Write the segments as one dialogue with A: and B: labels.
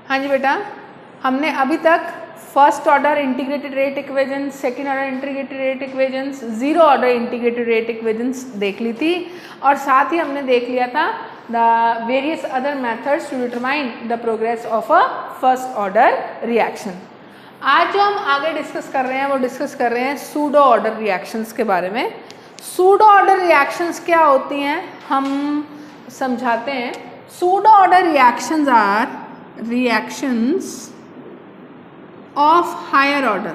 A: हाँ जी बेटा, हमने अभी तक first order integrated rate equations, second order integrated rate equations, zero order integrated rate equations देख ली थी और साथ ही हमने देख लिया था the various other methods to determine the progress of a first order reaction. आज जो हम आगे डिस्कस कर रहे हैं वो डिस्कस कर रहे हैं सूडो ऑर्डर रिएक्शंस के बारे में। सूडो ऑर्डर रिएक्शंस क्या होती हैं हम समझाते हैं। Pseudo order reactions are reactions of higher order,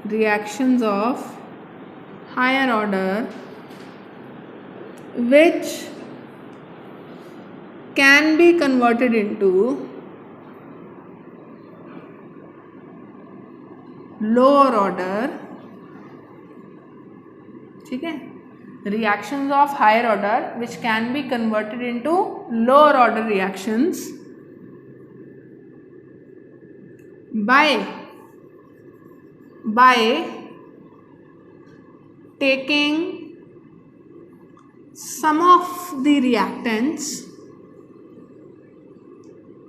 A: reactions of higher order which can be converted into lower order, ठीक है, reactions of higher order which can be converted into lower order reactions by taking some of the reactants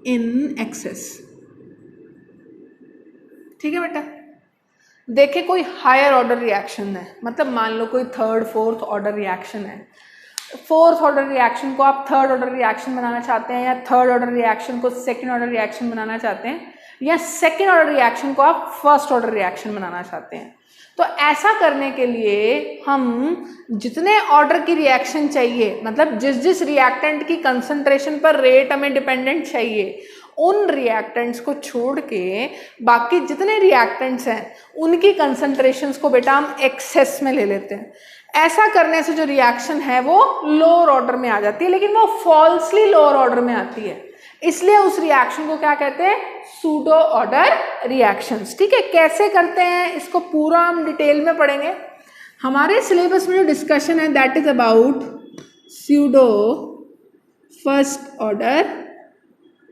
A: in excess। ठीक है बेटा, देखिए कोई higher order reaction है, मतलब मान लो कोई थर्ड फोर्थ ऑर्डर रिएक्शन है। फोर्थ ऑर्डर रिएक्शन को आप थर्ड ऑर्डर रिएक्शन बनाना चाहते हैं या थर्ड ऑर्डर रिएक्शन को सेकंड ऑर्डर रिएक्शन बनाना चाहते हैं या सेकेंड ऑर्डर रिएक्शन को आप फर्स्ट ऑर्डर रिएक्शन बनाना चाहते हैं। तो ऐसा करने के लिए हम जितने ऑर्डर की रिएक्शन चाहिए, मतलब जिस जिस रिएक्टेंट की कंसंट्रेशन पर रेट हमें डिपेंडेंट चाहिए, उन रिएक्टेंट्स को छोड़ के बाकी जितने रिएक्टेंट्स हैं उनकी कंसंट्रेशंस को बेटा हम एक्सेस में ले लेते हैं। ऐसा करने से जो रिएक्शन है वो लोअर ऑर्डर में आ जाती है, लेकिन वो फॉल्सली लोअर ऑर्डर में आती है, इसलिए उस रिएक्शन को क्या कहते हैं, सूडो ऑर्डर रिएक्शंस। ठीक है, कैसे करते हैं इसको पूरा हम डिटेल में पढ़ेंगे। हमारे सिलेबस में जो डिस्कशन है that is about pseudo first order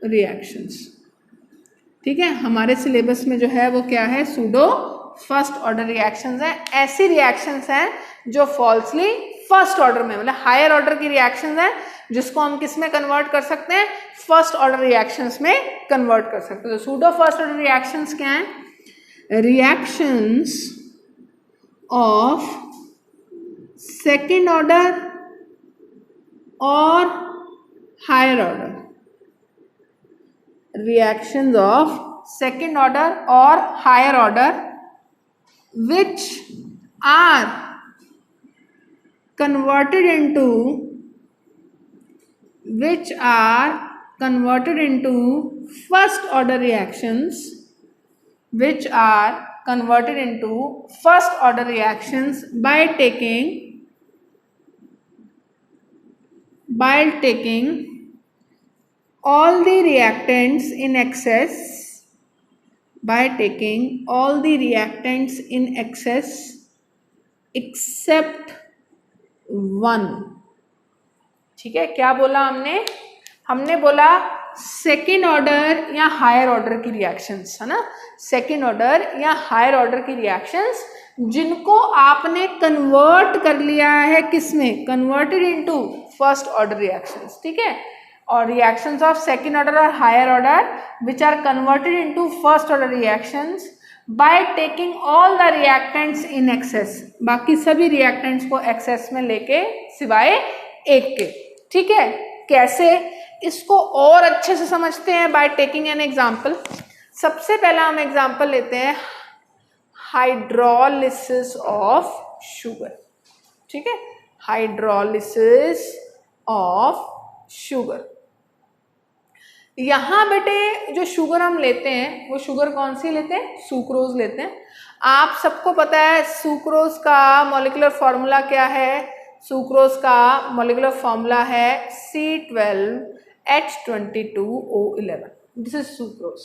A: reactions. ठीक है, हमारे सिलेबस में जो है वो क्या है, सूडो फर्स्ट ऑर्डर रिएक्शंस है। ऐसी रिएक्शंस हैं जो फॉल्सली फर्स्ट ऑर्डर में, मतलब हायर ऑर्डर की रिएक्शंस हैं जिसको हम किस में कन्वर्ट कर सकते हैं, फर्स्ट ऑर्डर रिएक्शंस में कन्वर्ट कर सकते हैं। तो सूडो फर्स्ट ऑर्डर रिएक्शंस क्या हैं, रिएक्शंस ऑफ सेकेंड ऑर्डर और higher order, reactions of second order or higher order which are converted into first order reactions, which are converted into first order reactions by taking all the reactants in excess, by taking all the reactants in excess except one। ठीक है, क्या बोला हमने बोला second order या higher order की reactions, है ना, सेकेंड ऑर्डर या हायर ऑर्डर की रिएक्शंस जिनको आपने कन्वर्ट कर लिया है किसमें, converted into first order reactions. ठीक है, और reactions of second order or higher order which are converted into first order reactions by taking all the reactants in excess, बाकी सभी reactants को excess में लेके सिवाय एक के। ठीक है, कैसे इसको और अच्छे से समझते हैं, by taking an example। सबसे पहला हम एग्जाम्पल लेते हैं हाइड्रोलिसिस ऑफ शुगर। ठीक है, हाइड्रोलिसिस ऑफ शुगर। यहाँ बेटे जो शुगर हम लेते हैं वो शुगर कौन सी लेते हैं, सुक्रोज लेते हैं। आप सबको पता है सुक्रोज का मॉलिक्यूलर फॉर्मूला क्या है, सुक्रोज का मॉलिक्यूलर फॉर्मूला है C12H22O11, दिस इज सुक्रोज।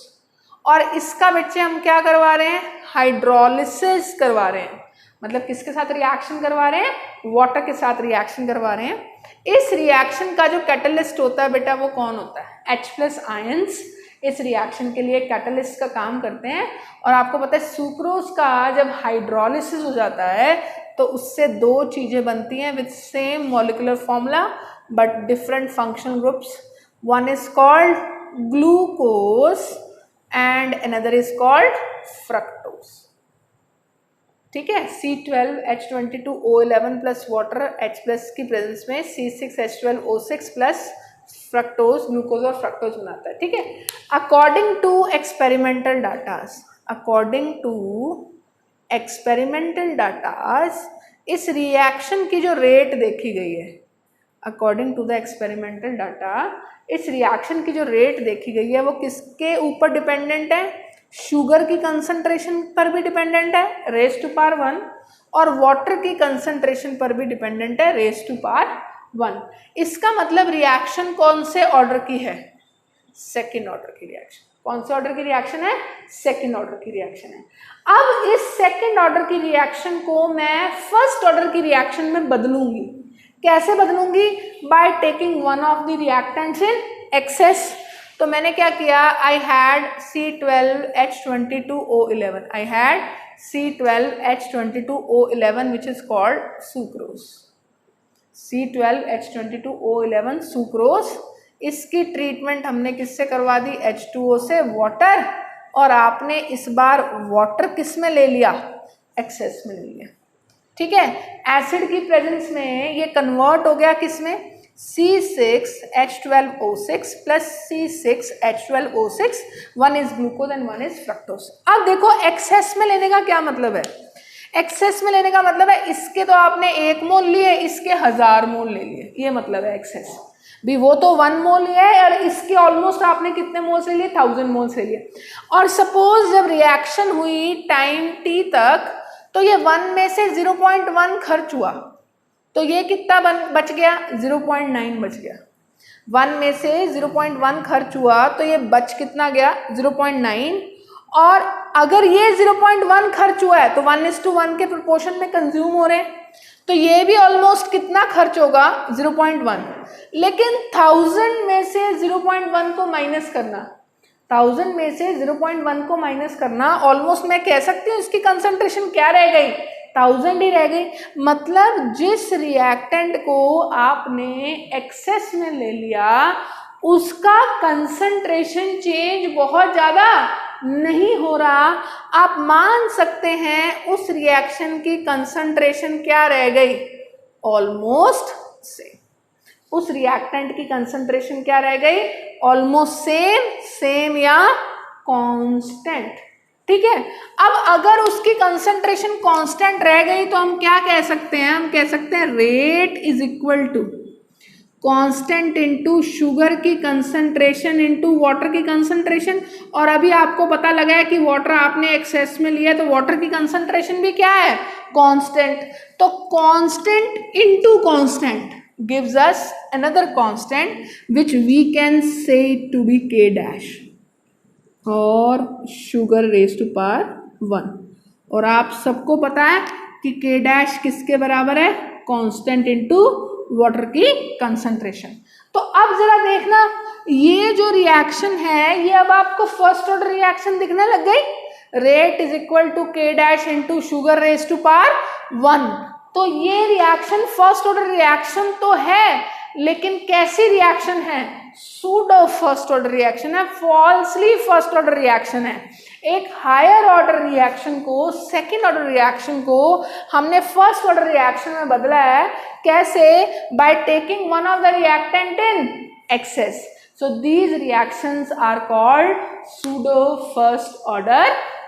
A: और इसका बच्चे हम क्या करवा रहे हैं, हाइड्रोलिसिस करवा रहे हैं, मतलब किसके साथ रिएक्शन करवा रहे हैं, वाटर के साथ रिएक्शन करवा रहे हैं। इस रिएक्शन का जो कैटलिस्ट होता है बेटा वो कौन होता है, H+ आयंस इस रिएक्शन के लिए कैटलिस्ट का काम करते हैं। और आपको पता है सुक्रोज का जब हाइड्रोलिसिस हो जाता है तो उससे दो चीज़ें बनती हैं with same molecular formula but different functional groups. One is called glucose and another is called fructose. ठीक है, C12H22O11 plus water H plus की प्रेजेंस में C6H12O6 प्लस फ्रक्टोज ग्लूकोज और फ्रक्टोज बनाता है. ठीक है, अकॉर्डिंग टू एक्सपेरिमेंटल डाटाज इस रिएक्शन की जो रेट देखी गई है, according to the experimental data इस रिएक्शन की जो रेट देखी गई है वो किसके ऊपर डिपेंडेंट है? शुगर की कंसंट्रेशन पर भी डिपेंडेंट है रेज टू पावर 1 और वाटर की कंसंट्रेशन पर भी डिपेंडेंट है रेज टू पावर 1. इसका मतलब रिएक्शन कौन से ऑर्डर की है? सेकेंड ऑर्डर की रिएक्शन. कौन से ऑर्डर की रिएक्शन है? सेकेंड ऑर्डर की रिएक्शन है. अब इस सेकेंड ऑर्डर की रिएक्शन को मैं फर्स्ट ऑर्डर की रिएक्शन में बदलूंगी. कैसे बदलूंगी? By taking one of the reactants in excess. तो मैंने क्या किया? I had C12H22O11. I had C12H22O11 which is called sucrose. C12H22O11 sucrose. इसकी ट्रीटमेंट हमने किससे करवा दी? H2O से, वाटर. और आपने इस बार वाटर किस में ले लिया? एक्सेस में ले लिया. ठीक है, एसिड की प्रेजेंस में ये कन्वर्ट हो गया किस में? C6H12O6 plus C6H12O6. One is glucose and one is fructose. अब देखो एक्सेस में लेने का क्या मतलब है? एक्सेस में लेने का मतलब है इसके तो आपने 1 मोल लिए, इसके 1000 मोल ले लिए, ये मतलब है एक्सेस. भी वो तो 1 मोल लिया है और इसके ऑलमोस्ट आपने कितने मोल्स ले लिए? 1000 मोल्स ले लिए. और सपोज जब रिएक्शन हुई टाइम t तक तो ये 1 में से 0.1 खर्च हुआ तो ये कितना बच गया? 0.9 बच गया. 1 में से 0.1 खर्च हुआ तो ये बच कितना गया? 0.9. और अगर ये 0.1 खर्च हुआ है तो 1:1 के प्रोपोर्शन में कंज्यूम हो रहे हैं तो ये भी ऑलमोस्ट कितना खर्च होगा? 0.1. लेकिन 1000 में से 0.1 को माइनस करना, 1000 में से 0.1 को माइनस करना, ऑलमोस्ट मैं कह सकती हूँ इसकी कंसंट्रेशन क्या रह गई? 1000 ही रह गई. मतलब जिस रिएक्टेंट को आपने एक्सेस में ले लिया उसका कंसंट्रेशन चेंज बहुत ज़्यादा नहीं हो रहा. आप मान सकते हैं उस रिएक्शन की कंसंट्रेशन क्या रह गई? Almost same. उस रिएक्टेंट की कंसंट्रेशन क्या रह गई? ऑलमोस्ट सेम या कांस्टेंट. ठीक है, अब अगर उसकी कंसंट्रेशन कांस्टेंट रह गई तो हम क्या कह सकते हैं? हम कह सकते हैं rate is equal to constant into sugar की कंसंट्रेशन इनटू वाटर की कंसंट्रेशन. और अभी आपको पता लगा है कि वाटर आपने एक्सेस में लिया तो वाटर की कंसंट्रेशन भी क्या है? कांस्टेंट. तो constant into constant gives us another constant which we can say to be K dash और sugar raised to power 1. और आप सबको पता है कि K dash किसके बराबर है? कांस्टेंट इनटू वाटर की कंसंट्रेशन. तो अब जरा देखना, ये जो रिएक्शन है ये अब आपको फर्स्ट ऑर्डर रिएक्शन दिखने लग गई. Rate is equal to K dash into sugar raise to power 1. तो ये रिएक्शन फर्स्ट ऑर्डर रिएक्शन तो है, लेकिन कैसी रिएक्शन है? सूडो फर्स्ट ऑर्डर रिएक्शन है, फॉल्सली फर्स्ट ऑर्डर रिएक्शन है. एक हायर ऑर्डर रिएक्शन को, सेकेंड ऑर्डर रिएक्शन को हमने फर्स्ट ऑर्डर रिएक्शन में बदला है. कैसे? By taking one of the reactant in excess. So these reactions are called pseudo first order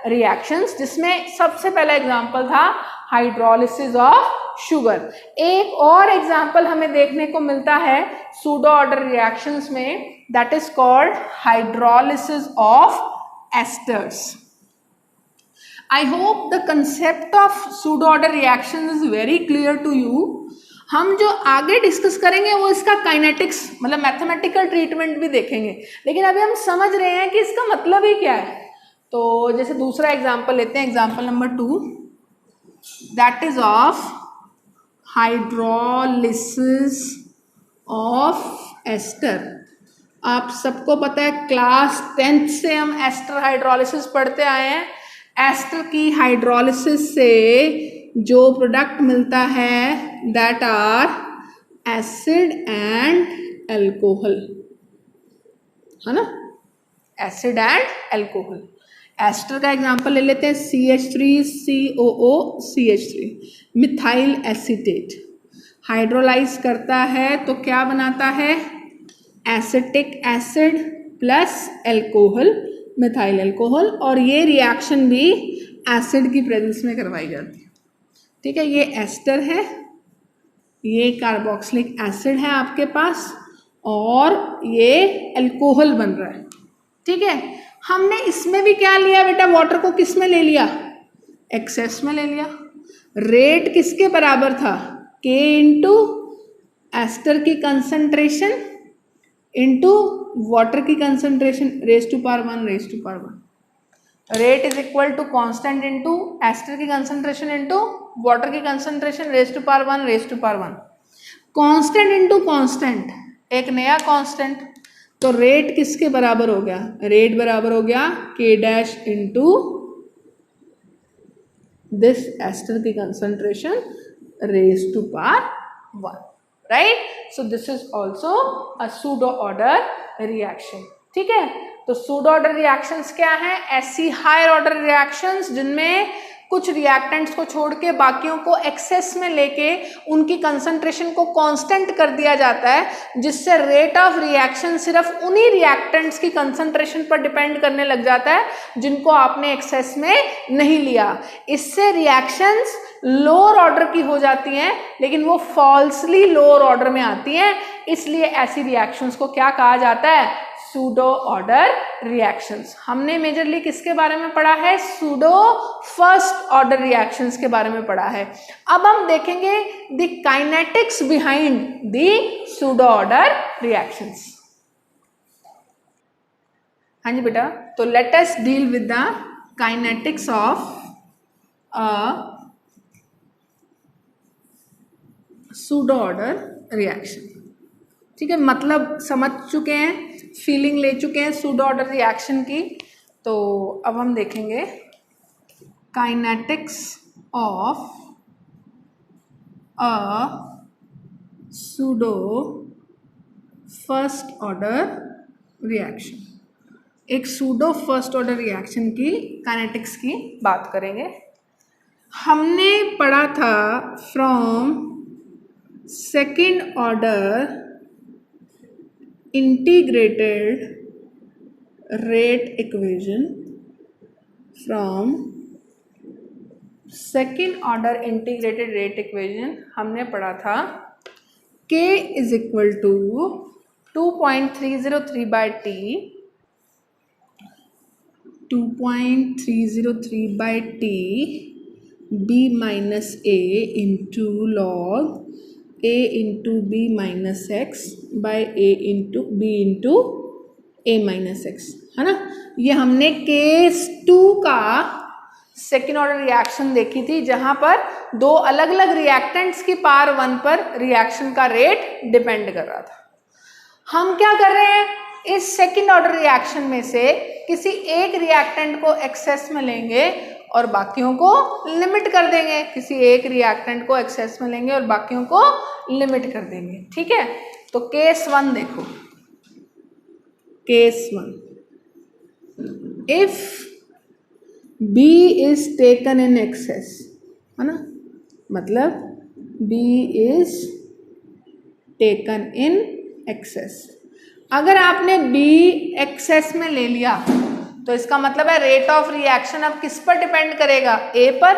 A: reactions, जिसमें सबसे पहला एग्जांपल था हाइड्रोलिसिस ऑफ शुगर. एक और एग्जांपल हमें देखने को मिलता है सूडो ऑर्डर रिएक्शंस में, that is called hydrolysis of esters. I hope the concept of pseudo order reactions is very clear to you. हम जो आगे डिस्कस करेंगे वो इसका काइनेटिक्स मतलब मैथमेटिकल ट्रीटमेंट भी देखेंगे, लेकिन अभी हम समझ रहे हैं कि इसका मतलब ही क्या है. तो जैसे दूसरा एग्जांपल लेते हैं, example number 2, that is of hydrolysis of ester. आप सबको पता है क्लास 10th से हम एस्टर हाइड्रोलिसिस पढ़ते आए हैं. एस्टर की हाइड्रोलिसिस से जो प्रोडक्ट मिलता है that are acid and alcohol, है ना. Acid and alcohol. एस्टर का एग्जांपल ले लेते हैं, CH3COO CH3 methyl acetate. Hydrolyse करता है तो क्या बनाता है, acetic acid plus alcohol, methyl alcohol, और ये रिएक्शन भी एसिड की प्रेजेंस में करवाई जाती है। ठीक है, ये एस्टर है, ये कार्बोक्सिलिक एसिड है आपके पास, और ये एल्कोहल बन रहा है। ठीक है, हमने इसमें भी क्या लिया बेटा, वाटर को किस में ले लिया, एक्सेस में ले लिया। रेट किसके बराबर था, K इंटू एस्टर की कंसंट्रेशन इंटू वाटर की concentration raise to power 1 raise to power 1। Rate is equal to constant into ester की कंसंट्रेशन इंटू वाटर की concentration raise to power 1 raise to power 1। Constant into constant, एक नया constant, तो rate किसके बराबर हो गया, रेट बराबर हो गया K dash into this ester की concentration raise to power 1, right. So this is also a pseudo order reaction. ठीक है, तो सूडो ऑर्डर रिएक्शंस क्या हैं, ऐसी हायर ऑर्डर रिएक्शंस जिनमें कुछ रिएक्टेंट्स को छोड़ के बाकियों को एक्सेस में लेके उनकी कंसंट्रेशन को कांस्टेंट कर दिया जाता है, जिससे रेट ऑफ रिएक्शन सिर्फ उन्हीं रिएक्टेंट्स की कंसंट्रेशन पर डिपेंड करने लग जाता है जिनको आपने एक्सेस में नहीं लिया। इससे रिएक्शंस लोअर ऑर्डर की हो जाती हैं, लेकिन वो फॉल्सली लोअर ऑर्डर में आती हैं, इसलिए ऐसी रिएक्शंस को क्या कहा जाता है, सूडो ऑर्डर रिएक्शंस। हमने मेजरली किसके बारे में पढ़ा है, सूडो फर्स्ट ऑर्डर रिएक्शंस के बारे में पढ़ा है। अब हम देखेंगे the kinetics behind the pseudo order reactions. हाँ जी बेटा, तो let us deal with the kinetics of pseudo order reaction. ठीक है, मतलब समझ चुके हैं, फीलिंग ले चुके हैं सूडो ऑर्डर रिएक्शन की। तो अब हम देखेंगे kinetics of a pseudo first order reaction. एक सूडो फर्स्ट ऑर्डर रिएक्शन की काइनेटिक्स की बात करेंगे। हमने पढ़ा था from second order integrated rate equation, from second order integrated rate equation हमने पढ़ा था K is equal to 2.303 by T, 2.303 by T B minus A into log A into B minus x by A into B into A minus x, है ना। ये हमने case 2 का second order reaction देखी थी, जहां पर दो अलग अलग रिएक्टेंट्स की पावर 1 पर रिएक्शन का रेट डिपेंड कर रहा था। हम क्या कर रहे हैं, इस सेकेंड ऑर्डर रिएक्शन में से किसी एक रिएक्टेंट को एक्सेस में लेंगे और बाकियों को लिमिट कर देंगे, किसी एक रिएक्टेंट को एक्सेस में लेंगे और बाकियों को लिमिट कर देंगे। ठीक है, तो केस 1 देखो, case 1, if B is taken in access, है ना, मतलब B is taken in access. अगर आपने B एक्सेस में ले लिया तो इसका मतलब है रेट ऑफ रिएक्शन अब किस पर डिपेंड करेगा, A पर।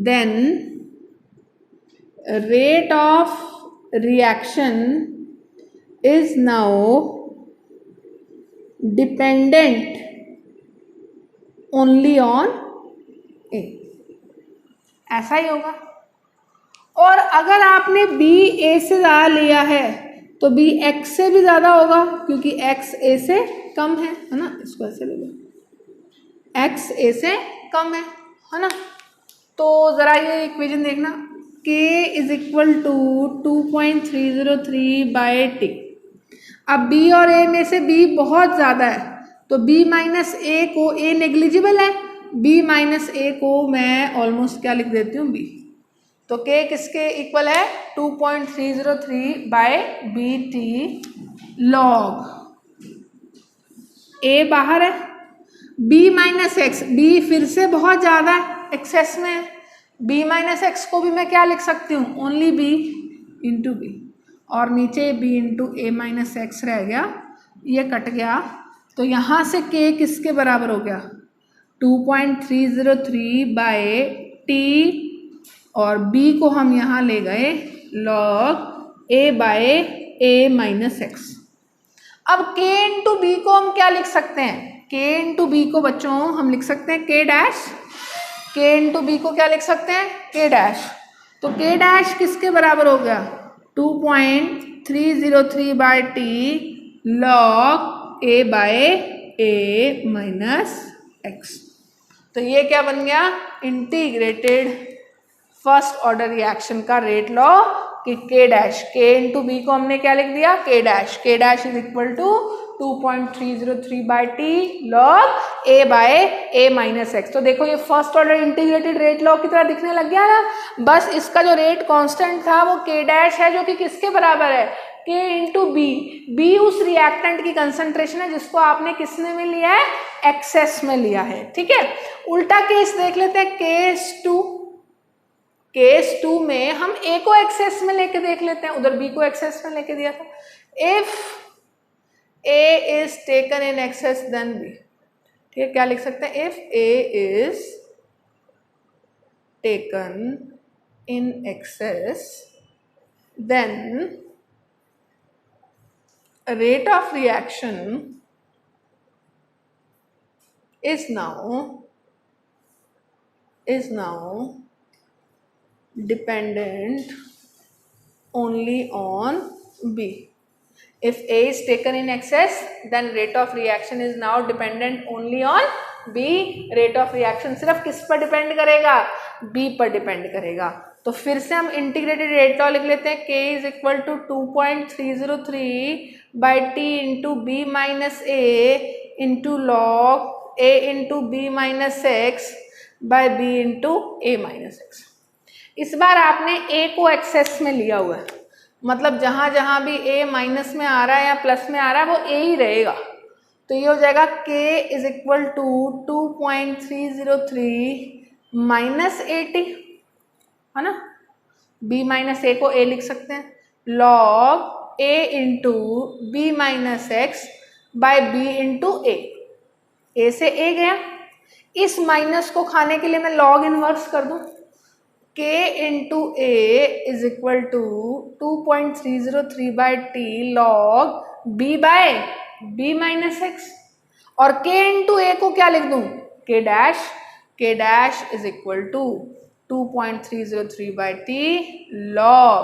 A: Then rate of reaction is now dependent only on A, ऐसा ही होगा। और अगर आपने B A से ज़्यादा लिया है तो B X से भी ज़्यादा होगा, क्योंकि X A से कम है ना, इसको ऐसे ले लो, X A से कम है ना। तो ज़रा ये इक्वेशन देखना, K is equal to 2.303 by T। अब B और A में से B बहुत ज़्यादा है, तो B माइनस A को, A नेग्लिजिबल है, B माइनस A को मैं ऑलमोस्ट क्या लिख देती हूँ, B। तो K किसके इक्वल है, 2.303 बाई BT लॉग ए बाहर है, बी माइनस एक्स, बी फिर से बहुत ज़्यादा है, एक्सेस में है, बी माइनस एक्स को भी मैं क्या लिख सकती हूँ, ओनली बी इंटू बी, और नीचे B into A minus x रह गया, ये कट गया, तो यहाँ से के किसके बराबर हो गया, 2.303 बाय टी, और b को हम यहाँ ले गए log a by a minus x. अब k इंटू बी को हम क्या लिख सकते हैं, k इंटू बी को बच्चों हम लिख सकते हैं k dash, k into b को क्या लिख सकते हैं, k डैश, तो k डैश किसके बराबर हो गया, 2.303 by t log a by a minus x. तो ये क्या बन गया, इंटीग्रेटेड फर्स्ट ऑर्डर रिएक्शन का रेट लॉ कि के डैश, के इंटू बी को हमने क्या लिख दिया, k dash is equal to 2.303 by t log a by a minus x. तो देखो ये first order integrated rate law की तरह दिखने लग गया ना, बस इसका जो रेट कांस्टेंट था वो के डैश है, जो कि किसके बराबर है, के इंटू बी, बी उस रिएक्टेंट की कंसंट्रेशन है जिसको आपने किसने में लिया है, एक्सेस में लिया है, ठीक है। उल्टा केस देख लेते हैं, केस टू में हम ए को एक्सेस में लेके देख लेते हैं, उधर बी को एक्सेस में लेके दिया था, if a is taken in excess then b, ठीक है, क्या लिख सकते हैं, if a is taken in excess then rate of reaction is now dependent only on B. If A is taken in excess, then rate of reaction is now dependent only on B. Rate of reaction सिर्फ किस पर depend करेगा, B पर depend करेगा। तो फिर से हम इंटीग्रेटेड रेट लॉ लिख लेते हैं, K is equal to 2.303 by T into B minus A into log A into B minus x by B into A minus x. इस बार आपने ए को एक्सेस में लिया हुआ है, मतलब जहाँ जहाँ भी ए माइनस में आ रहा है या प्लस में आ रहा है वो ए ही रहेगा, तो ये हो जाएगा k is equal to 2.303 minus a t, है ना, b माइनस ए को a लिख सकते हैं, log a into B minus x by b into a से a गया, इस माइनस को खाने के लिए मैं log इनवर्स कर दूं, k into a is equal to 2.303 by t log b by b minus x, और k इंटू ए को क्या लिख दूं, k dash is equal to 2.303 by t log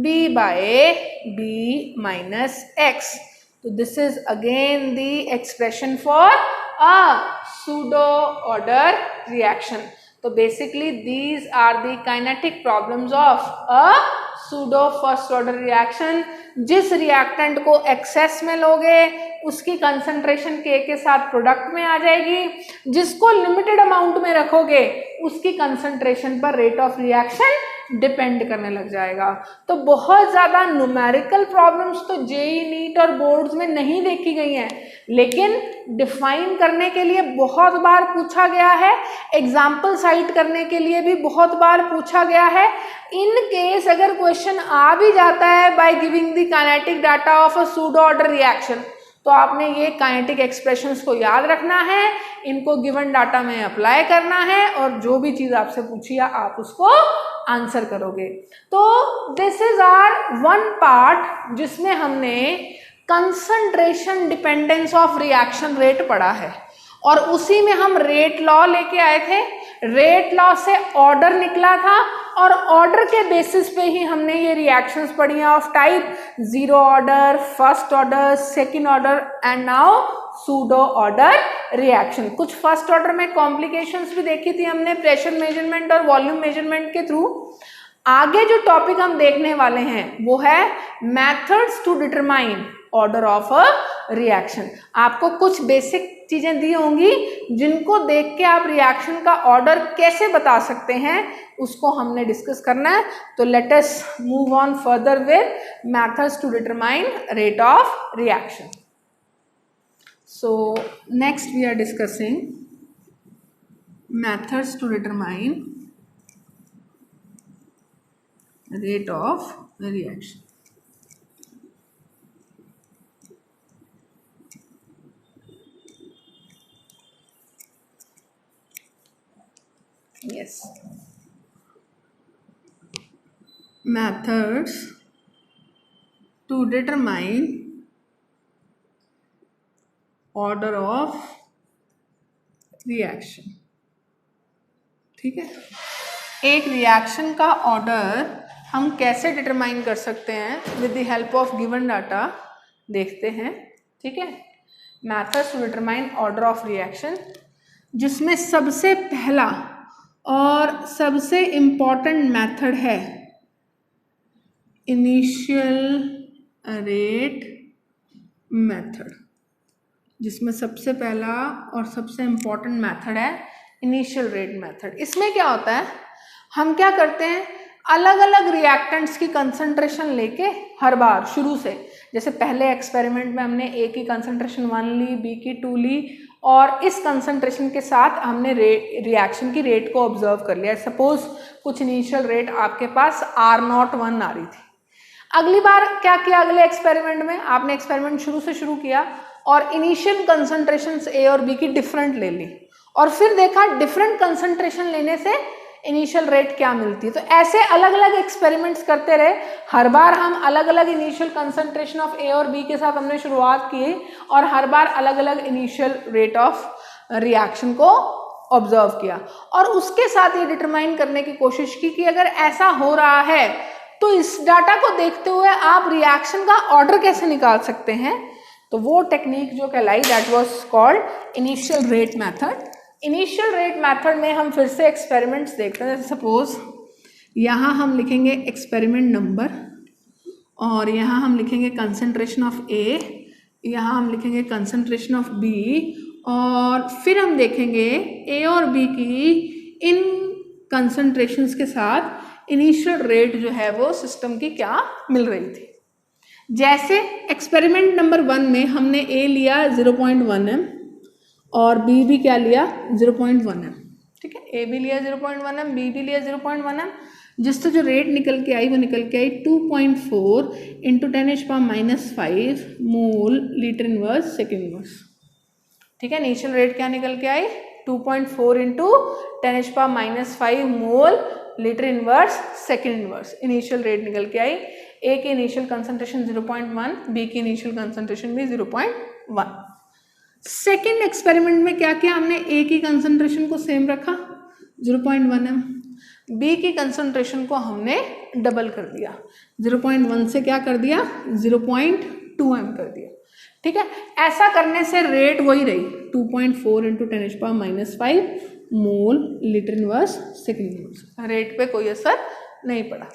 A: b by b minus x. तो this is again the expression for a pseudo order reaction. तो basically these are the kinetic problems of a pseudo first order reaction. जिस reactant को excess में लोगे उसकी concentration के साथ product में आ जाएगी, जिसको लिमिटेड अमाउंट में रखोगे उसकी कंसंट्रेशन पर रेट ऑफ रिएक्शन डिपेंड करने लग जाएगा। तो बहुत ज़्यादा न्यूमेरिकल प्रॉब्लम्स तो जेई नीट और बोर्ड्स में नहीं देखी गई हैं, लेकिन डिफाइन करने के लिए बहुत बार पूछा गया है, एग्जाम्पल साइट करने के लिए भी बहुत बार पूछा गया है। इन केस अगर क्वेश्चन आ भी जाता है by giving the kinetic data of a pseudo order reaction, तो आपने ये काइनेटिक एक्सप्रेशंस को याद रखना है, इनको गिवन डाटा में अप्लाई करना है, और जो भी चीज़ आपसे पूछी है आप उसको आंसर करोगे। तो this is R one part जिसमें हमने concentration dependence of reaction rate पढ़ा है, और उसी में हम रेट लॉ लेके आए थे। रेट लॉ से ऑर्डर निकला था, और ऑर्डर के बेसिस पे ही हमने ये रिएक्शंस पढ़ी हैं of type zero order, first order, second order and now pseudo order reaction. कुछ फर्स्ट ऑर्डर में कॉम्प्लिकेशंस भी देखी थी हमने प्रेशर मेजरमेंट और वॉल्यूम मेजरमेंट के थ्रू। आगे जो टॉपिक हम देखने वाले हैं वो है methods to determine order of a reaction. आपको कुछ बेसिक चीजें दी होंगी जिनको देख के आप रिएक्शन का ऑर्डर कैसे बता सकते हैं, उसको हमने डिस्कस करना है। तो let us move on further with methods to determine rate of reaction. So next we are discussing methods to determine rate of reaction. Yes, methods to determine order of reaction. ठीक है, एक reaction का order हम कैसे determine कर सकते हैं with the help of given data, देखते हैं। ठीक है, methods to determine order of reaction, जिसमें सबसे पहला और सबसे इम्पॉर्टेंट मेथड है इनिशियल रेट मेथड, जिसमें सबसे पहला और सबसे इम्पॉर्टेंट मेथड है इनिशियल रेट मेथड। इसमें क्या होता है, हम क्या करते हैं, अलग अलग रिएक्टेंट्स की कंसंट्रेशन लेके हर बार शुरू से, जैसे पहले एक्सपेरिमेंट में हमने ए की कंसंट्रेशन 1 ली, बी की 2 ली, और इस कंसंट्रेशन के साथ हमने रिएक्शन की रेट को ऑब्जर्व कर लिया। सपोज कुछ इनिशियल रेट आपके पास R01 आ रही थी। अगली बार क्या किया, अगले एक्सपेरिमेंट में आपने एक्सपेरिमेंट शुरू से शुरू किया और इनिशियल कंसंट्रेशंस ए और बी की डिफरेंट ले ली, और फिर देखा डिफरेंट कंसंट्रेशन लेने से इनिशियल रेट क्या मिलती है। तो ऐसे अलग अलग एक्सपेरिमेंट्स करते रहे, हर बार हम अलग अलग इनिशियल कंसंट्रेशन ऑफ ए और बी के साथ हमने शुरुआत की और हर बार अलग अलग इनिशियल रेट ऑफ रिएक्शन को ऑब्जर्व किया, और उसके साथ ये डिटरमाइन करने की कोशिश की कि अगर ऐसा हो रहा है तो इस डाटा को देखते हुए आप रिएक्शन का ऑर्डर कैसे निकाल सकते हैं। तो वो टेक्निक जो कहलाई that was called initial rate method. Initial rate method में हम फिर से एक्सपेरिमेंट्स देखते हैं। जैसे सपोज यहाँ हम लिखेंगे एक्सपेरिमेंट नंबर, और यहाँ हम लिखेंगे कंसंट्रेशन ऑफ ए, यहाँ हम लिखेंगे कंसंट्रेशन ऑफ बी, और फिर हम देखेंगे ए और बी की इन कंसंट्रेशंस के साथ इनिशियल रेट जो है वो सिस्टम की क्या मिल रही थी। जैसे एक्सपेरिमेंट नंबर 1 में हमने ए लिया 0.1 m और बी भी क्या लिया 0.1 m। ठीक है, ए भी लिया 0.1 m, बी भी लिया 0.1 m, जिससे जो रेट निकल के आई वो निकल के आई 2.4 into 10⁻⁻5 mole litre inverse second inverse. ठीक है, इनिशियल रेट क्या निकल के आई 2.4 into 10⁻⁻5 mole litre inverse second inverse initial rate निकल के आई। ए की इनिशियल कंसंट्रेशन 0.1, बी की इनिशियल कंसंट्रेशन भी 0.1। सेकेंड एक्सपेरिमेंट में क्या किया हमने, ए की कंसंट्रेशन को सेम रखा 0.1 m, बी की कंसंट्रेशन को हमने डबल कर दिया, 0.1 से क्या कर दिया 0.2 m कर दिया। ठीक है, ऐसा करने से रेट वही रही 2.4 into 10⁻⁻5 mole litre inverse second inverse, rate पे कोई असर नहीं पड़ा।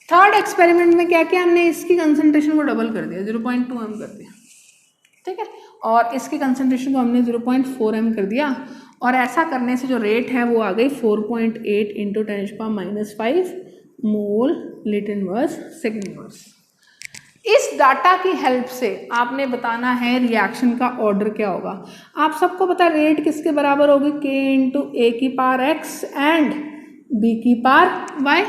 A: थर्ड एक्सपेरिमेंट में क्या किया हमने, इसकी कंसंट्रेशन को डबल कर दिया 0.2 m कर दिया। ठीक है, और इसकी कंसंट्रेशन को हमने 0.4 m कर दिया, और ऐसा करने से जो रेट है वो आ गई 4.8 into 10⁻⁻5 mole litre inverse second inverse. इस डाटा की हेल्प से आपने बताना है रिएक्शन का ऑर्डर क्या होगा। आप सबको पता है रेट किसके बराबर होगी, k इंटू ए की पावर x एंड b की power y।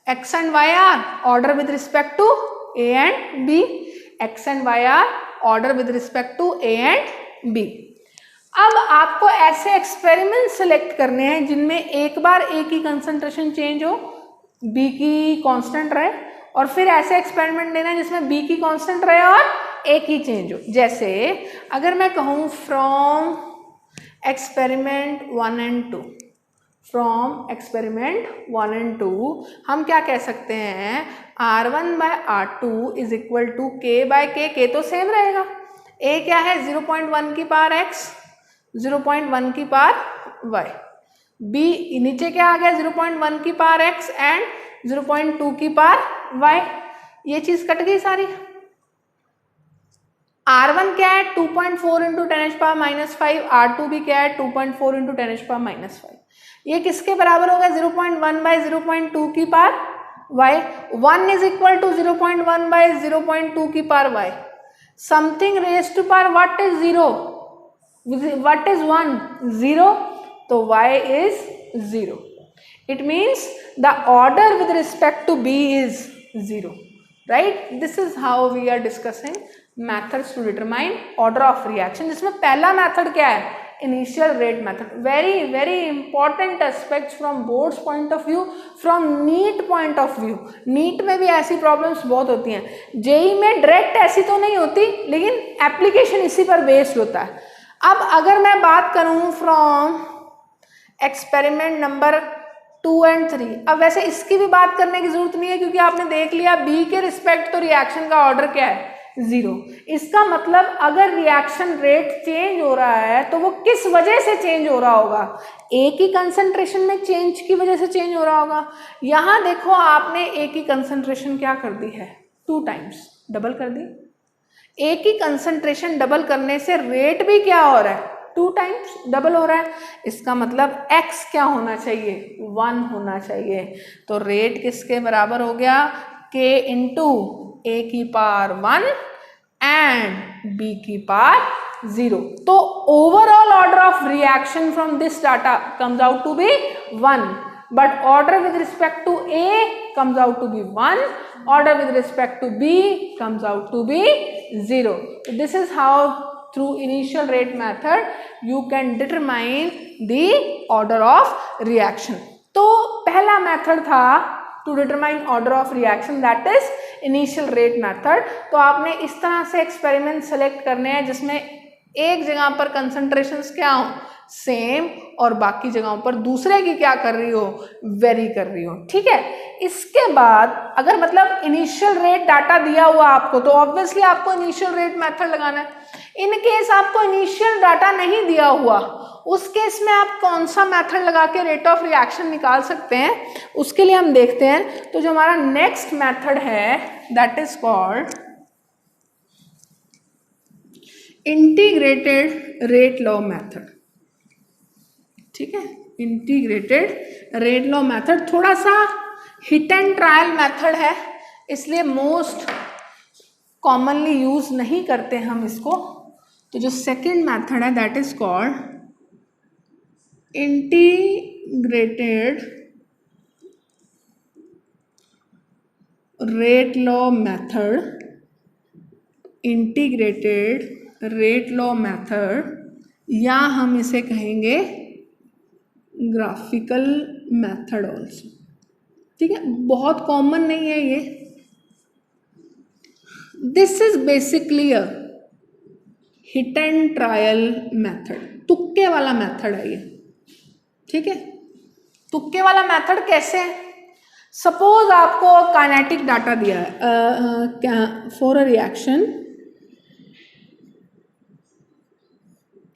A: x and y are order with respect to a and b, x and y are order with respect to a and b। अब आपको ऐसे experiment select करने हैं जिनमें एक बार a की concentration change हो, b की कांस्टेंट रहे, और फिर ऐसे एक्सपेरिमेंट लेना है जिसमें b की कांस्टेंट रहे और a की चेंज हो। जैसे अगर मैं कहूँ from experiment 1 and 2, from experiment 1 and 2 हम क्या कह सकते हैं, R1/R2 is equal to K/K, K तो सेम रहेगा, A क्या है 0.1 की पावर x, 0.1 की पावर y, B नीचे क्या आ गया 0.1 की पावर x एंड 0.2 की पावर y, ये चीज कट गई सारी। R1 क्या है 2.4 इंटू 10⁻⁻5, R2 भी क्या है 2.4 इंटू 10⁻⁻5, ये किसके बराबर होगा 0.1/0.2 की power y। 1 is equal to 0.1/0.2 की power y, something raise to power what is 0, what is 1? 0, तो y is 0. It means the order with respect to b is 0, right? This is how we are discussing methods to determine order of reaction, जिसमें पहला method क्या है? Initial rate method. Very very important aspects from boards point of view, from NEET point of view. NEET में भी ऐसी problems बहुत होती हैं, जेई में डायरेक्ट ऐसी तो नहीं होती, लेकिन एप्लीकेशन इसी पर बेस्ड होता है. अब अगर मैं बात करूं फ्रॉम एक्सपेरिमेंट नंबर 2 and 3, अब वैसे इसकी भी बात करने की जरूरत नहीं है क्योंकि आपने देख लिया बी के रिस्पेक्ट तो रिएक्शन का ऑर्डर क्या है? 0. इसका मतलब अगर रिएक्शन रेट चेंज हो रहा है तो वो किस वजह से चेंज हो रहा होगा? ए की कंसंट्रेशन में चेंज की वजह से चेंज हो रहा होगा. यहां देखो आपने ए की कंसंट्रेशन क्या कर दी है? 2 times डबल कर दी. ए की कंसंट्रेशन डबल करने से रेट भी क्या हो रहा है? 2 times डबल हो रहा है. इसका मतलब x क्या होना चाहिए? 1 होना चाहिए. तो रेट किसके बराबर हो गया? k इंटू ए की पावर 1 एंड बी की पावर 0. तो overall order of reaction from this data comes out to be 1, but order with respect to a comes out to be 1, order with respect to b comes out to be 0. This is how through initial rate method you can determine the order of reaction. तो पहला method था to determine order of reaction, that is initial rate method. तो आपने इस तरह से experiment select करने हैं जिसमें एक जगह पर कंसंट्रेशंस क्या हो? सेम, और बाकी जगहों पर दूसरे की क्या कर रही हो? वेरी कर रही हो. ठीक है. इसके बाद अगर मतलब इनिशियल रेट डाटा दिया हुआ आपको तो ऑब्वियसली आपको इनिशियल रेट मेथड लगाना है. इन केस आपको इनिशियल डाटा नहीं दिया हुआ, उस केस में आप कौन सा मेथड लगा के रेट ऑफ रिएक्शन निकाल सकते हैं, उसके लिए हम देखते हैं. तो जो हमारा नेक्स्ट मेथड है that is called integrated rate law method. ठीक है. इंटीग्रेटेड रेट लॉ मेथड थोड़ा सा हिट एंड ट्रायल मेथड है, इसलिए मोस्ट कॉमनली यूज नहीं करते हम इसको. तो जो सेकेंड मेथड है that is called integrated rate law method. Integrated rate law method, या हम इसे कहेंगे ग्राफिकल मेथड ऑल्सो. ठीक है. बहुत कॉमन नहीं है ये. This is basically a hit and trial method. तुक्के वाला मेथड है ये. ठीक है. तुक्के वाला मेथड कैसे है? सपोज आपको काइनेटिक डाटा दिया है for a reaction,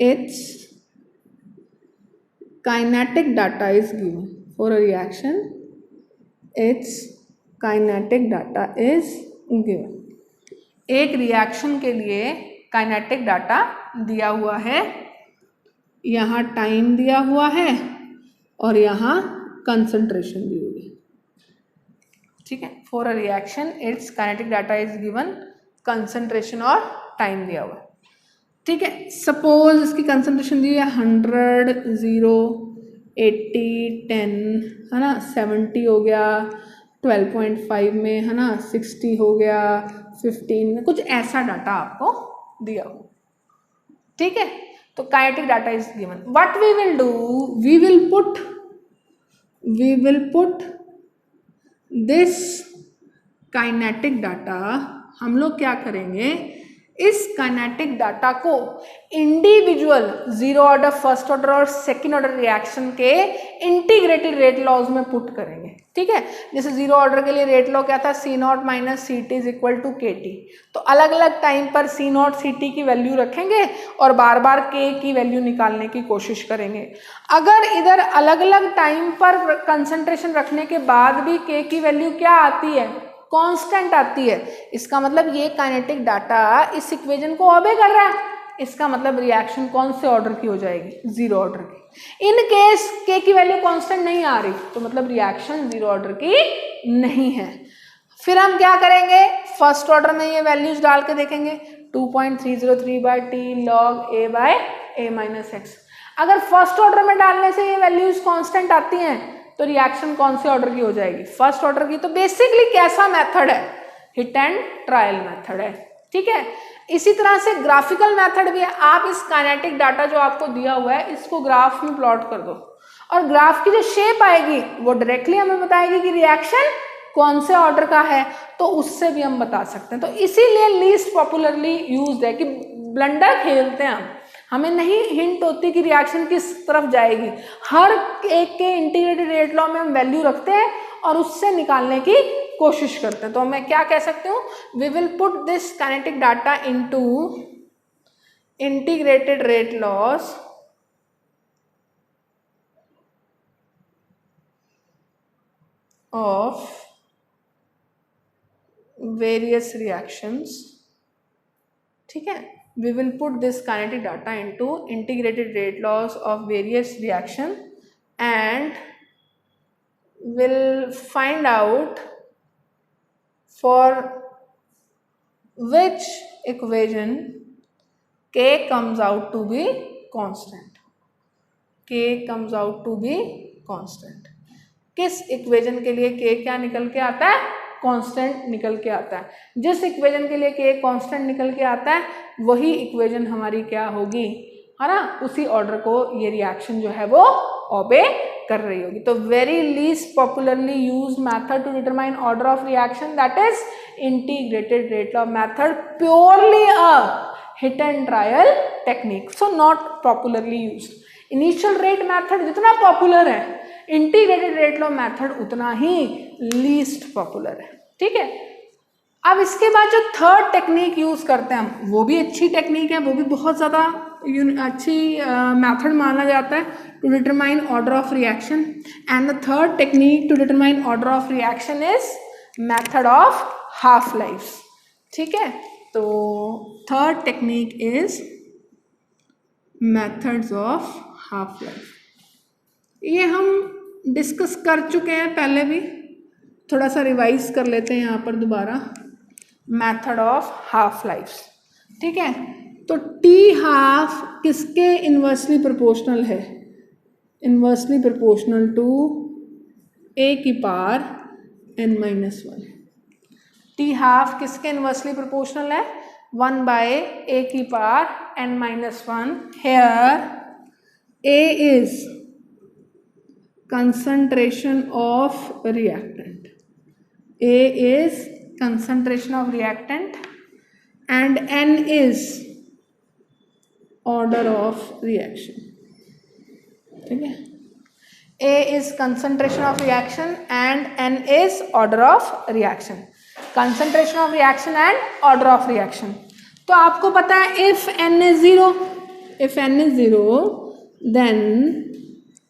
A: it's kinetic data is given for a reaction, its kinetic data is given. एक रिएक्शन के लिए काइनेटिक डाटा दिया हुआ है, यहाँ टाइम दिया हुआ है और यहाँ कंसंट्रेशन दी हुई है. ठीक है. For a reaction it's kinetic data is given, concentration और टाइम दिया हुआ है. ठीक है. सपोज इसकी कंसंट्रेशन दी है 100, 0, 80, 10, है ना, 70 हो गया, 12.5 में, है ना, 60 हो गया, 15 में, कुछ ऐसा डाटा आपको दिया हो. ठीक है. तो kinetic data is given. What we will do, we will put this kinetic data, हम लोग क्या करेंगे, इस काइनेटिक डाटा को individual zero order, first order और सेकेंड ऑर्डर रिएक्शन के इंटीग्रेटेड रेट लॉज में पुट करेंगे. ठीक है. जैसे जीरो ऑर्डर के लिए रेट लॉ क्या था? C naught minus c t is equal to k t. तो अलग अलग टाइम पर सी नॉट सी टी की वैल्यू रखेंगे और बार बार के की वैल्यू निकालने की कोशिश करेंगे. अगर इधर अलग अलग टाइम पर कंसंट्रेशन रखने के बाद भी के की वैल्यू क्या आती है? कांस्टेंट आती है. इसका मतलब ये काइनेटिक डाटा इस इक्वेशन को ओबे कर रहा है. इसका मतलब रिएक्शन कौन से ऑर्डर की हो जाएगी? जीरो ऑर्डर की. इन केस के की वैल्यू कांस्टेंट नहीं आ रही तो मतलब रिएक्शन जीरो ऑर्डर की नहीं है. फिर हम क्या करेंगे? फर्स्ट ऑर्डर में ये वैल्यूज डाल के देखेंगे. 2.303 by t log a by a minus x. अगर फर्स्ट ऑर्डर में डालने से ये वैल्यूज कांस्टेंट आती हैं तो रिएक्शन कौन से ऑर्डर की हो जाएगी? फर्स्ट ऑर्डर की। तो बेसिकली कैसा मेथड है? हिट एंड ट्रायल मेथड है, ठीक है। इसी तरह से ग्राफिकल मेथड भी है। आप इस काइनेटिक डाटा जो आपको दिया हुआ है इसको ग्राफ में प्लॉट कर दो और ग्राफ की जो शेप आएगी वो डायरेक्टली हमें बताएगी कि रिएक्शन कौन से ऑर्डर का है, तो उससे भी हम बता सकते हैं। तो इसीलिए लीस्ट पॉपुलरली यूज्ड है कि ब्लंडर खेलते हैं हम, हमें नहीं हिंट होती कि रिएक्शन किस तरफ जाएगी। हर एक के इंटीग्रेटेड रेट लॉ में हम वैल्यू रखते हैं और उससे निकालने की कोशिश करते हैं। तो मैं क्या कह सकती हूँ? We will put this kinetic data into integrated rate laws of various reactions, ठीक है। we will put this kinetic data into integrated rate laws of various reaction and will find out for which equation k comes out to be constant, k comes out to be constant। किस equation के लिए k क्या निकल के आता है? Constant निकल के आता है। जिस इक्वेशन के लिए k कांस्टेंट निकल के आता है वही इक्वेशन हमारी क्या होगी, है ना? उसी ऑर्डर को ये रिएक्शन जो है वो ओबे कर रही होगी। तो very least popularly used method to determine order of reaction that is integrated rate law method, purely a hit and trial technique, so not popularly used. Initial rate method जितना पॉपुलर है, इंटीग्रेटेड रेट लॉ मेथड उतना ही least popular है, ठीक है। अब इसके बाद जो थर्ड टेक्निक यूज करते हैं हम, वो भी अच्छी टेक्निक है, वो भी बहुत ज़्यादा अच्छी मेथड माना जाता है to determine order of reaction. And the third technique to determine order of reaction is method of half life, ठीक है। तो third technique is methods of half life. ये हम डिस्कस कर चुके हैं पहले भी, थोड़ा सा रिवाइज कर लेते हैं यहाँ पर दोबारा। मेथड ऑफ हाफ लाइफ, ठीक है। तो टी हाफ किसके इन्वर्सली प्रोपोर्शनल है? इन्वर्सली प्रोपोर्शनल टू ए की पावर n-1। टी हाफ किसके इन्वर्सली प्रोपोर्शनल है? 1/a की power n-1। Here a is concentration of reactant, A is concentration of reactant and N is order of reaction, ठीक है। A is concentration of reaction and N is order of reaction, concentration of reaction and order of reaction। तो आपको पता है if N is 0, if N is 0 then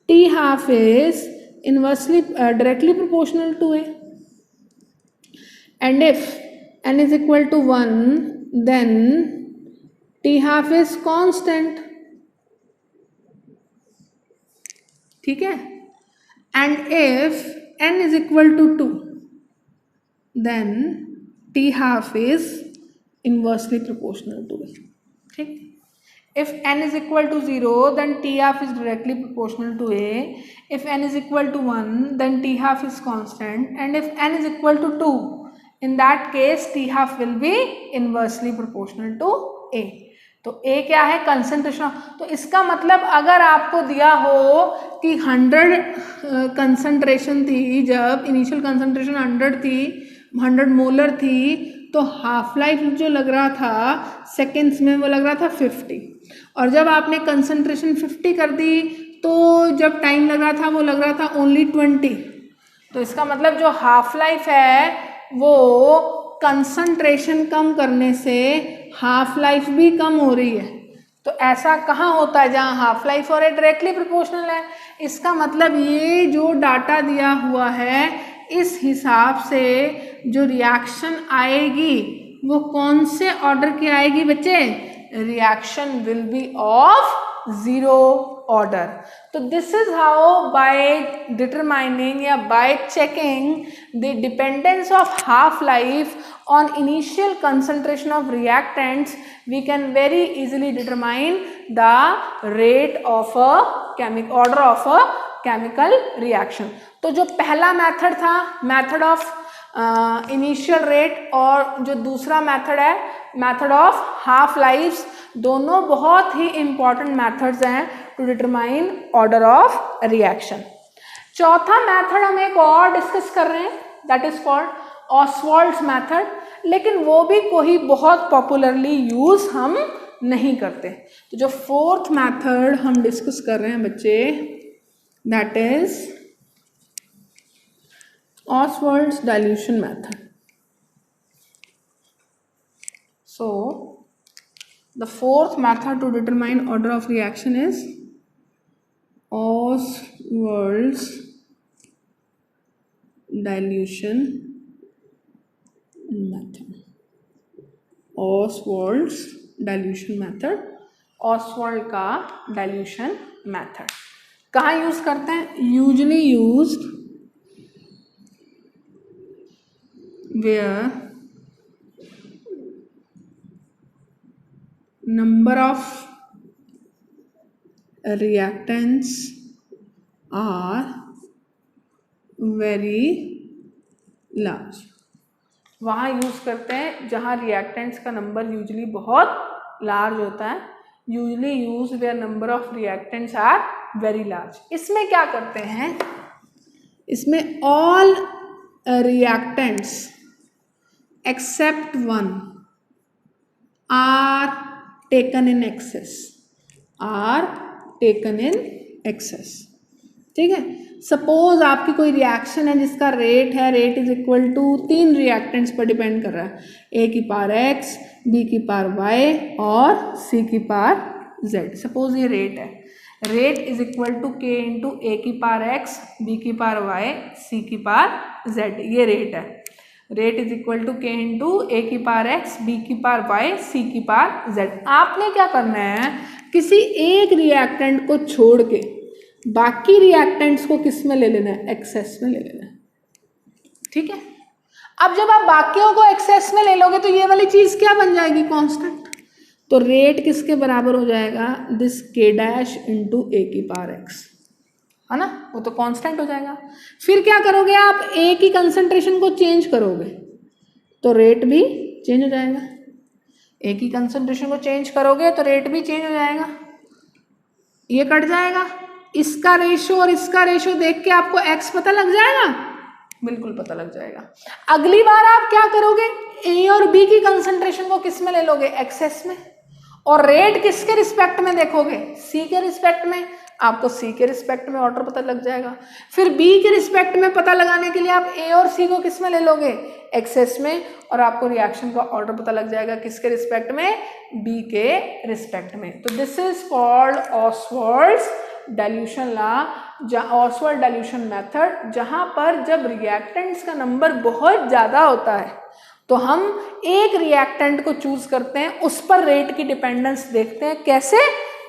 A: T half is inversely directly proportional to A, and if n is equal to 1 then T half is constant, ठीक है। and if n is equal to 2 then T half is inversely proportional to A, ठीक। If n is equal to 0 then T half is directly proportional to A. If n is equal to 1 then T half is constant, and if n is equal to 2 in that case T half will be inversely proportional to A। तो A क्या है? Concentration. तो इसका मतलब अगर आपको दिया हो कि 100 कंसंट्रेशन थी, जब इनिशियल कंसंट्रेशन 100 थी, 100 मोलर थी, तो हाफ लाइफ जो लग रहा था सेकेंड्स में वो लग रहा था 50, और जब आपने कंसंट्रेशन 50 कर दी तो जब टाइम लग रहा था वो लग रहा था ओनली 20। तो इसका मतलब जो हाफ लाइफ है वो कंसंट्रेशन कम करने से हाफ लाइफ भी कम हो रही है। तो ऐसा कहाँ होता है जहाँ हाफ लाइफ और डायरेक्टली प्रोपोर्शनल है। इसका मतलब ये जो डाटा दिया हुआ है इस हिसाब से जो रिएक्शन आएगी वो कौन से ऑर्डर की आएगी बच्चे? Reaction will be of 0 order. तो this is how by determining या by checking the dependence of half life on initial concentration of reactants we can very easily determine the rate of a order of a chemical reaction. तो जो पहला method था method of initial rate और जो दूसरा method है method of half life, दोनों बहुत ही इंपॉर्टेंट मेथड्स हैं to determine order of reaction. चौथा मेथड हम एक और डिस्कस कर रहे हैं that is called Ostwald's method, लेकिन वो भी कोई बहुत पॉपुलरली यूज हम नहीं करते। तो जो फोर्थ मेथड हम डिस्कस कर रहे हैं बच्चे that is Oswald's dilution method. So the fourth method to determine order of reaction is Oswald's dilution method. Oswald's dilution method. Oswald का dilution method कहाँ यूज करते हैं? Usually used where number of reactants are very large. वहाँ use करते हैं जहाँ reactants का number usually बहुत लार्ज होता है। Usually use where number of reactants are very large. इसमें क्या करते हैं? इसमें all reactants except one are taken in excess, ठीक है। सपोज आपकी कोई रिएक्शन है जिसका रेट है, rate is equal to 3 reactants पर डिपेंड कर रहा है, ए की पावर x, बी की पावर y और सी की पावर z। सपोज ये रेट है, rate is equal to k into ए की पावर x, बी की पावर y, सी की पावर z। ये रेट है, rate is equal to k into ए की पावर x, बी की पावर y, सी की पावर z। आपने क्या करना है, किसी एक रिएक्टेंट को छोड़ के बाकी रिएक्टेंट्स को किस में ले लेना है? एक्सेस में ले लेना है, ठीक है। अब जब आप बाकियों को एक्सेस में ले लोगे तो ये वाली चीज क्या बन जाएगी? कांस्टेंट। तो रेट किसके बराबर हो जाएगा? दिस k डैश इंटू ए की पावर x, है ना, वो तो कांस्टेंट हो जाएगा। फिर क्या करोगे आप? ए की कंसंट्रेशन को चेंज करोगे तो रेट भी चेंज हो जाएगा। ए की कंसंट्रेशन को चेंज करोगे तो रेट भी चेंज हो जाएगा, ये कट जाएगा। इसका रेशो और इसका रेशो देख के आपको x पता लग जाएगा, बिल्कुल पता लग जाएगा। अगली बार आप क्या करोगे? ए और बी की कंसंट्रेशन को किस में ले लोगे? एक्सेस में। और रेट किसके रिस्पेक्ट में देखोगे? सी के रिस्पेक्ट में। आपको सी के रिस्पेक्ट में ऑर्डर पता लग जाएगा। फिर बी के रिस्पेक्ट में पता लगाने के लिए आप ए और सी को किस में ले लोगे? एक्सेस में। और आपको रिएक्शन का ऑर्डर पता लग जाएगा किसके रिस्पेक्ट में? बी के रिस्पेक्ट में। तो this is called Ostwald's dilution law, Ostwald dilution method, जहां पर जब रिएक्टेंट्स का नंबर बहुत ज़्यादा होता है तो हम एक रिएक्टेंट को चूज करते हैं, उस पर रेट की डिपेंडेंस देखते हैं, कैसे?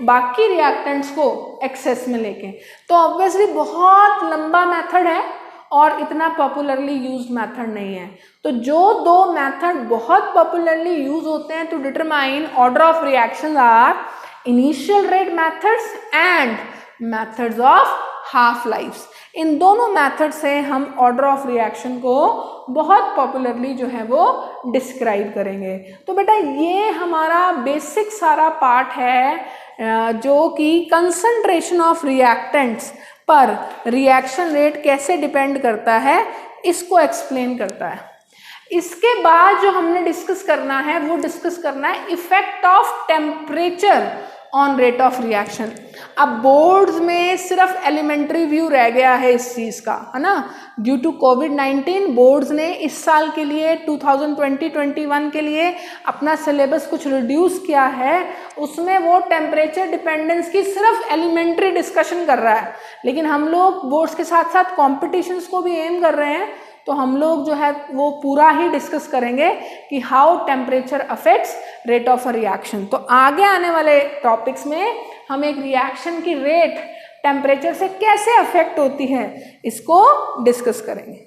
A: बाकी रिएक्टेंट्स को एक्सेस में लेके। तो ऑब्वियसली बहुत लंबा मेथड है और इतना पॉपुलरली यूज्ड मेथड नहीं है। तो जो दो मेथड बहुत पॉपुलरली यूज होते हैं to determine order of reactions are initial rate methods and methods of half lives. इन दोनों मेथड से हम ऑर्डर ऑफ रिएक्शन को बहुत पॉपुलरली जो है वो डिस्क्राइब करेंगे। तो बेटा ये हमारा बेसिक सारा पार्ट है जो कि कंसंट्रेशन ऑफ रिएक्टेंट्स पर रिएक्शन रेट कैसे डिपेंड करता है, इसको एक्सप्लेन करता है। इसके बाद जो हमने डिस्कस करना है वो डिस्कस करना है effect of temperature on rate of reaction. अब बोर्ड्स में सिर्फ एलिमेंट्री व्यू रह गया है इस चीज़ का, है ना। ड्यू टू कोविड-19 बोर्ड्स ने इस साल के लिए 2020-21 के लिए अपना सिलेबस कुछ रिड्यूस किया है। उसमें वो टेम्परेचर डिपेंडेंस की सिर्फ एलिमेंट्री डिस्कशन कर रहा है, लेकिन हम लोग बोर्ड्स के साथ साथ कॉम्पिटिशन्स को भी एम कर रहे हैं। तो हम लोग जो है वो पूरा ही डिस्कस करेंगे कि how temperature affects rate of a reaction. तो आगे आने वाले टॉपिक्स में हम एक रिएक्शन की रेट टेम्परेचर से कैसे अफेक्ट होती है इसको डिस्कस करेंगे।